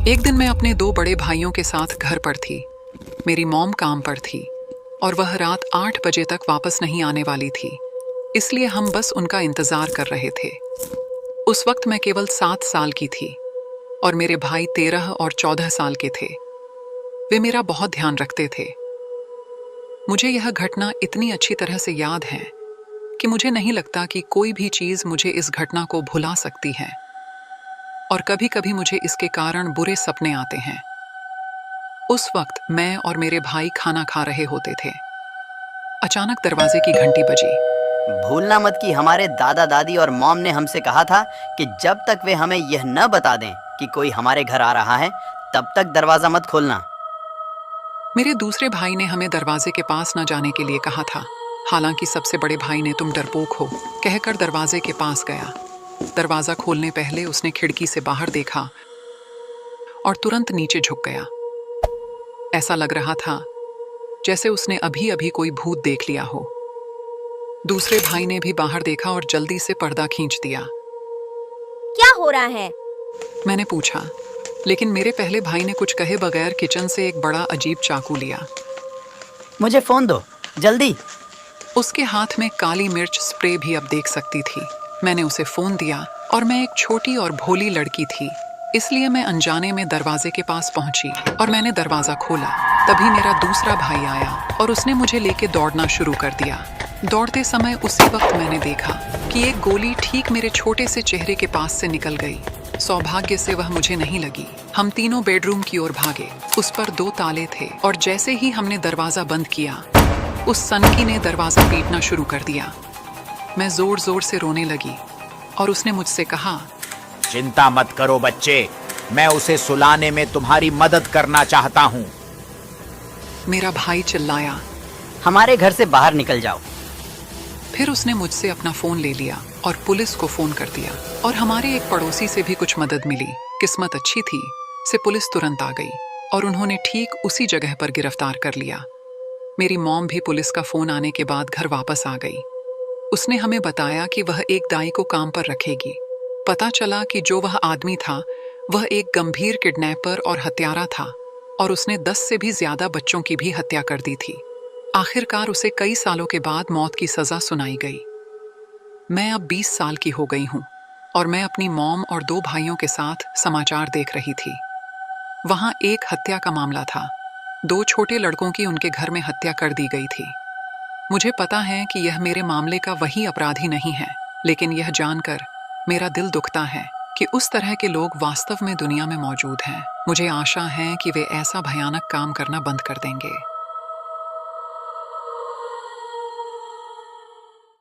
एक दिन मैं अपने दो बड़े भाइयों के साथ घर पर थी। मेरी मॉम काम पर थी और वह रात 8 बजे तक वापस नहीं आने वाली थी, इसलिए हम बस उनका इंतजार कर रहे थे। उस वक्त मैं केवल 7 साल की थी और मेरे भाई 13 और 14 साल के थे। वे मेरा बहुत ध्यान रखते थे। मुझे यह घटना इतनी अच्छी तरह से याद है कि मुझे नहीं लगता कि कोई भी चीज मुझे इस घटना को भुला सकती है, और कभी कभी मुझे इसके कारण बुरे सपने आते हैं। उस वक्त मैं और मेरे भाई खाना खा रहे होते थे। अचानक दरवाजे की घंटी बजी। भूलना मत कि हमारे दादा दादी और मॉम ने हमसे कहा था कि जब तक वे हमें यह न बता दें कि कोई हमारे घर आ रहा है, तब तक दरवाजा मत खोलना। मेरे दूसरे भाई ने हमें दरवाजे के पास न जाने के लिए कहा था। हालांकि सबसे बड़े भाई ने तुम डरपोक हो कहकर दरवाजे के पास गया। दरवाजा खोलने पहले उसने खिड़की से बाहर देखा और तुरंत नीचे झुक गया। ऐसा लग रहा था जैसे उसने अभी अभी कोई भूत देख लिया हो। दूसरे भाई ने भी बाहर देखा और जल्दी से पर्दा खींच दिया। क्या हो रहा है? मैंने पूछा, लेकिन मेरे पहले भाई ने कुछ कहे बगैर किचन से एक बड़ा अजीब चाकू लिया। मुझे फोन दो, जल्दी। उसके हाथ में काली मिर्च स्प्रे भी अब देख सकती थी। मैंने उसे फोन दिया और मैं एक छोटी और भोली लड़की थी, इसलिए मैं अनजाने में दरवाजे के पास पहुंची और मैंने दरवाजा खोला। तभी मेरा दूसरा भाई आया और उसने मुझे लेके दौड़ना शुरू कर दिया। दौड़ते समय उसी वक्त मैंने देखा कि एक गोली ठीक मेरे छोटे से चेहरे के पास से निकल गई। सौभाग्य से वह मुझे नहीं लगी। हम तीनों बेडरूम की ओर भागे। उस पर 2 ताले थे और जैसे ही हमने दरवाजा बंद किया, उस सनकी ने दरवाजा पीटना शुरू कर दिया। मैं जोर जोर से रोने लगी और उसने मुझसे कहा, चिंता मत करो बच्चे, मैं उसे सुलाने में तुम्हारी मदद करना चाहता हूँ। मेरा भाई चिल्लाया, हमारे घर से बाहर निकल जाओ। फिर उसने मुझसे अपना फोन ले लिया और पुलिस को फोन कर दिया और हमारे एक पड़ोसी से भी कुछ मदद मिली। किस्मत अच्छी थी से पुलिस तुरंत आ गई और उन्होंने ठीक उसी जगह पर गिरफ्तार कर लिया। मेरी मॉम भी पुलिस का फोन आने के बाद घर वापस आ गई। उसने हमें बताया कि वह एक दाई को काम पर रखेगी। पता चला कि जो वह आदमी था वह एक गंभीर किडनैपर और हत्यारा था और उसने 10 से भी ज्यादा बच्चों की भी हत्या कर दी थी। आखिरकार उसे कई सालों के बाद मौत की सजा सुनाई गई। मैं अब 20 साल की हो गई हूँ और मैं अपनी मॉम और 2 भाइयों के साथ समाचार देख रही थी। वहां एक हत्या का मामला था। 2 छोटे लड़कों की उनके घर में हत्या कर दी गई थी। मुझे पता है कि यह मेरे मामले का वही अपराधी नहीं है, लेकिन यह जानकर मेरा दिल दुखता है कि उस तरह के लोग वास्तव में दुनिया में मौजूद हैं। मुझे आशा है कि वे ऐसा भयानक काम करना बंद कर देंगे।